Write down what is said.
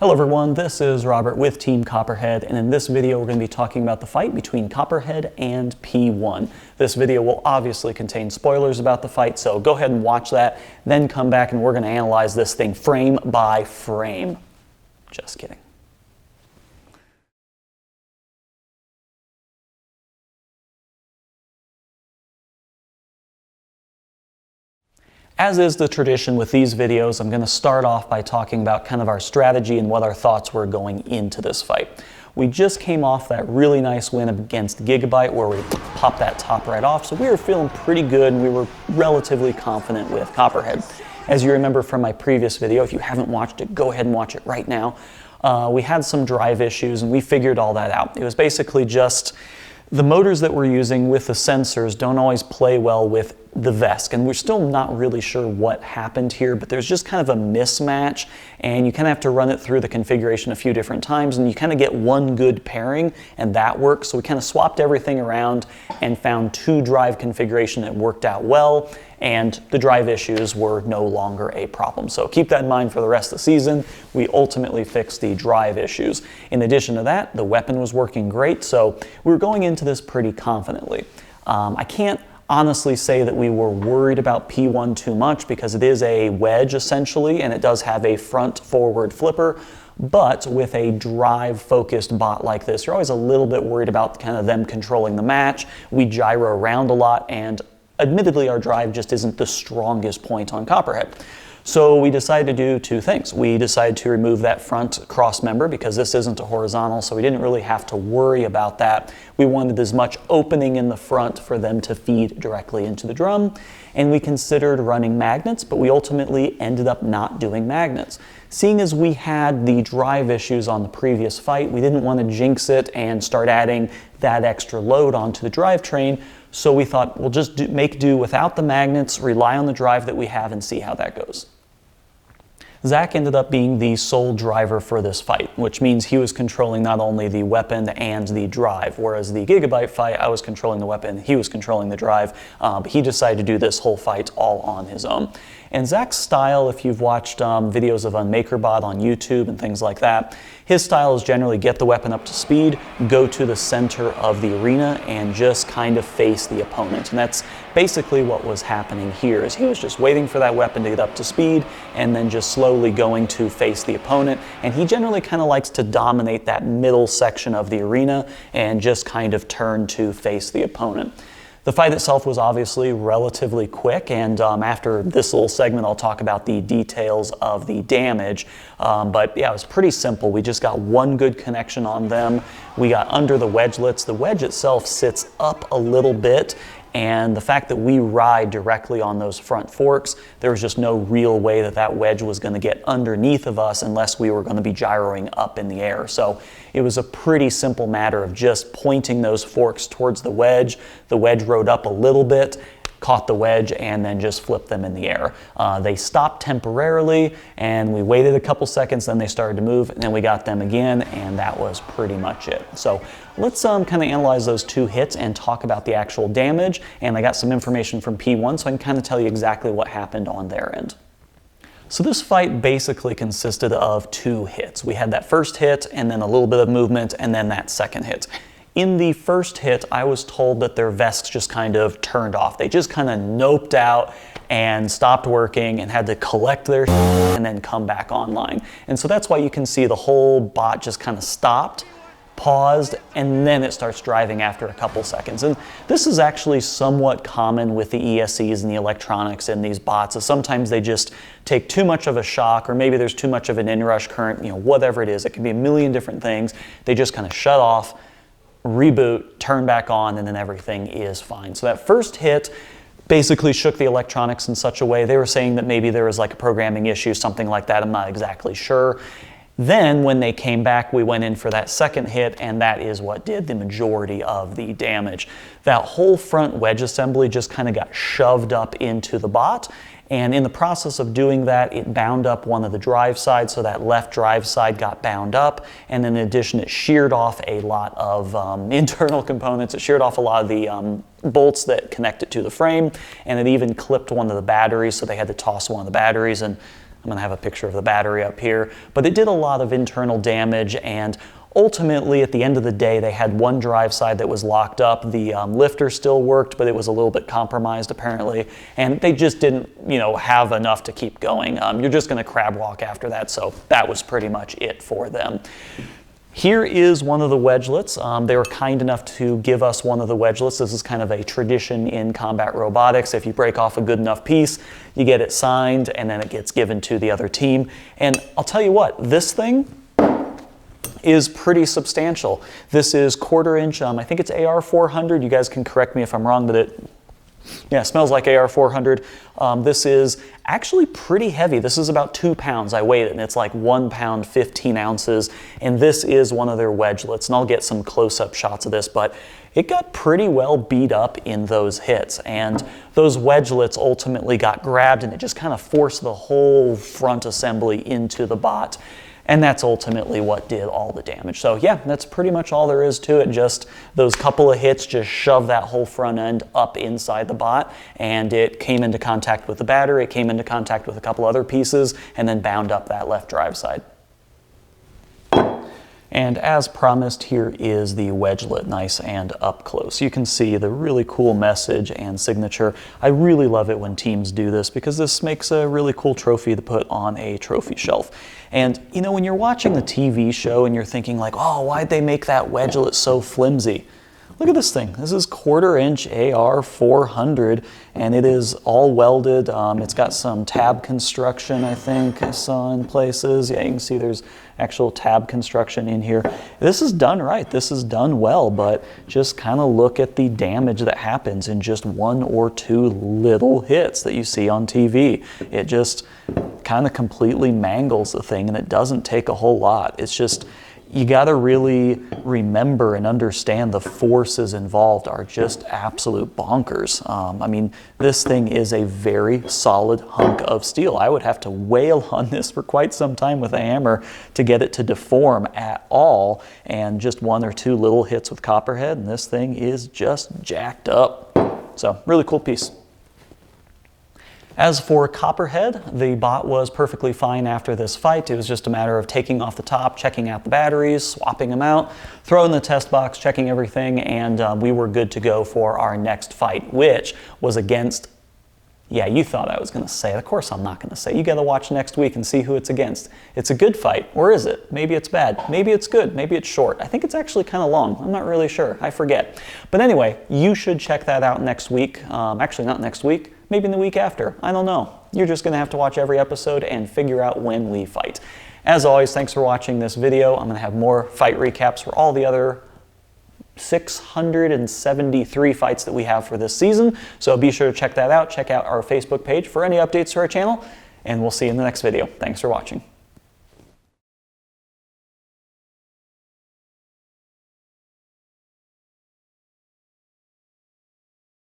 Hello everyone, this is Robert with Team Copperhead, and in this video we're going to be talking about the fight between Copperhead and P1. This video will obviously contain spoilers about the fight, so go ahead and watch that, then come back and we're going to analyze this thing frame by frame. Just kidding. As is the tradition with these videos, I'm going to start off by talking about kind of our strategy and what our thoughts were going into this fight. We just came off that really nice win against Gigabyte where we popped that top right off, so we were feeling pretty good and we were relatively confident with Copperhead. As you remember from my previous video, if you haven't watched it, go ahead and watch it right now. We had some drive issues and we figured all that out. It was basically just the motors that we're using with the sensors don't always play well with the VESC, and we're still not really sure what happened here, but there's just kind of a mismatch, and you kind of have to run it through the configuration a few different times, and you kind of get one good pairing, and that works. So we kind of swapped everything around and found two drive configuration that worked out well, and the drive issues were no longer a problem. So keep that in mind for the rest of the season. We ultimately fixed the drive issues. In addition to that, the weapon was working great, so we were going into this pretty confidently. I can't honestly say that we were worried about P1 too much because it is a wedge essentially, and it does have a front forward flipper. But with a drive focused bot like this, you're always a little bit worried about kind of them controlling the match. We gyro around a lot, and admittedly our drive just isn't the strongest point on Copperhead. So we decided to do two things. We decided to remove that front cross member because this isn't a horizontal, so we didn't really have to worry about that. We wanted as much opening in the front for them to feed directly into the drum, and we considered running magnets, but we ultimately ended up not doing magnets. Seeing as we had the drive issues on the previous fight, we didn't want to jinx it and start adding that extra load onto the drivetrain, so we thought we'll just make do without the magnets, rely on the drive that we have, and see how that goes. Zach ended up being the sole driver for this fight, which means he was controlling not only the weapon and the drive, whereas the Gigabyte fight, I was controlling the weapon, he was controlling the drive, but he decided to do this whole fight all on his own. And Zach's style, if you've watched videos of MakerBot on YouTube and things like that, his style is generally get the weapon up to speed, go to the center of the arena, and just kind of face the opponent. And that's basically what was happening here, is he was just waiting for that weapon to get up to speed and then just slowly going to face the opponent. And he generally kind of likes to dominate that middle section of the arena and just kind of turn to face the opponent. The fight itself was obviously relatively quick, and after this little segment I'll talk about the details of the damage, but yeah, it was pretty simple. We just got one good connection on them. We got under the wedgelets. The wedge itself sits up a little bit, and the fact that we ride directly on those front forks, there was just no real way that that wedge was going to get underneath of us unless we were going to be gyroing up in the air. So it was a pretty simple matter of just pointing those forks towards the wedge. The wedge rode up a little bit, caught the wedge, and then just flipped them in the air. They stopped temporarily, and we waited a couple seconds, then they started to move, and then we got them again, and that was pretty much it. So let's kind of analyze those two hits and talk about the actual damage, and I got some information from P1, so I can kind of tell you exactly what happened on their end. So this fight basically consisted of two hits. We had that first hit, and then a little bit of movement, and then that second hit. In the first hit, I was told that their vests just kind of turned off. They just kind of noped out and stopped working and had to collect their and then come back online. And so that's why you can see the whole bot just kind of stopped, paused, and then it starts driving after a couple seconds. And this is actually somewhat common with the ESCs and the electronics in these bots. So sometimes they just take too much of a shock, or maybe there's too much of an inrush current, whatever it is. It can be a million different things. They just kind of shut off, reboot, turn back on, and then everything is fine. So that first hit basically shook the electronics in such a way. They were saying that maybe there was like a programming issue, something like that. I'm not exactly sure. Then when they came back, we went in for that second hit, and that is what did the majority of the damage. That whole front wedge assembly just kind of got shoved up into the bot, and in the process of doing that, it bound up one of the drive sides, so that left drive side got bound up, and in addition, it sheared off a lot of internal components. It sheared off a lot of the bolts that connect it to the frame, and it even clipped one of the batteries, so they had to toss one of the batteries, and I'm going to have a picture of the battery up here, but it did a lot of internal damage, and ultimately at the end of the day they had one drive side that was locked up. The lifter still worked, but it was a little bit compromised apparently, and they just didn't, you know, have enough to keep going. You're just going to crab walk after that, so that was pretty much it for them. Here is one of the Wedgelets. They were kind enough to give us one of the Wedgelets. This is kind of a tradition in combat robotics. If you break off a good enough piece, you get it signed, and then it gets given to the other team. And I'll tell you what, this thing is pretty substantial. This is 1/4 inch, I think it's AR400. You guys can correct me if I'm wrong, but it smells like AR400. This is actually pretty heavy. This is about 2 pounds. I weighed it, and it's like 1 pound 15 ounces. And this is one of their Wedgelets, and I'll get some close-up shots of this, but it got pretty well beat up in those hits. And those Wedgelets ultimately got grabbed, and it just kind of forced the whole front assembly into the bot. And that's ultimately what did all the damage. So yeah, that's pretty much all there is to it. Just those couple of hits just shoved that whole front end up inside the bot, and it came into contact with the battery, it came into contact with a couple other pieces, and then bound up that left drive side. And as promised, here is the Wedgelet, nice and up close. You can see the really cool message and signature. I really love it when teams do this because this makes a really cool trophy to put on a trophy shelf. And you know, when you're watching the TV show and you're thinking like, oh, why'd they make that Wedgelet so flimsy? Look at this thing. This is 1/4 inch AR400, and it is all welded. It's got some tab construction, I think I saw in places. Yeah, you can see there's actual tab construction in here. This is done right. This is done well, but just kind of look at the damage that happens in just 1 or 2 little hits that you see on TV. It just kind of completely mangles the thing, and it doesn't take a whole lot. It's just, you got to really remember and understand the forces involved are just absolute bonkers. I mean, this thing is a very solid hunk of steel. I would have to wail on this for quite some time with a hammer to get it to deform at all, and just 1 or 2 little hits with Copperhead, and this thing is just jacked up. So, really cool piece. As for Copperhead, the bot was perfectly fine after this fight. It was just a matter of taking off the top, checking out the batteries, swapping them out, throwing the test box, checking everything, and we were good to go for our next fight, which was against, yeah, you thought I was going to say it. Of course I'm not going to say it. You got to watch next week and see who it's against. It's a good fight, or is it? Maybe it's bad. Maybe it's good. Maybe it's short. I think it's actually kind of long. I'm not really sure. I forget. But anyway, you should check that out next week. Actually, not next week. Maybe in the week after. I don't know. You're just going to have to watch every episode and figure out when we fight. As always, thanks for watching this video. I'm going to have more fight recaps for all the other 673 fights that we have for this season. So be sure to check that out. Check out our Facebook page for any updates to our channel, and we'll see you in the next video. Thanks for watching.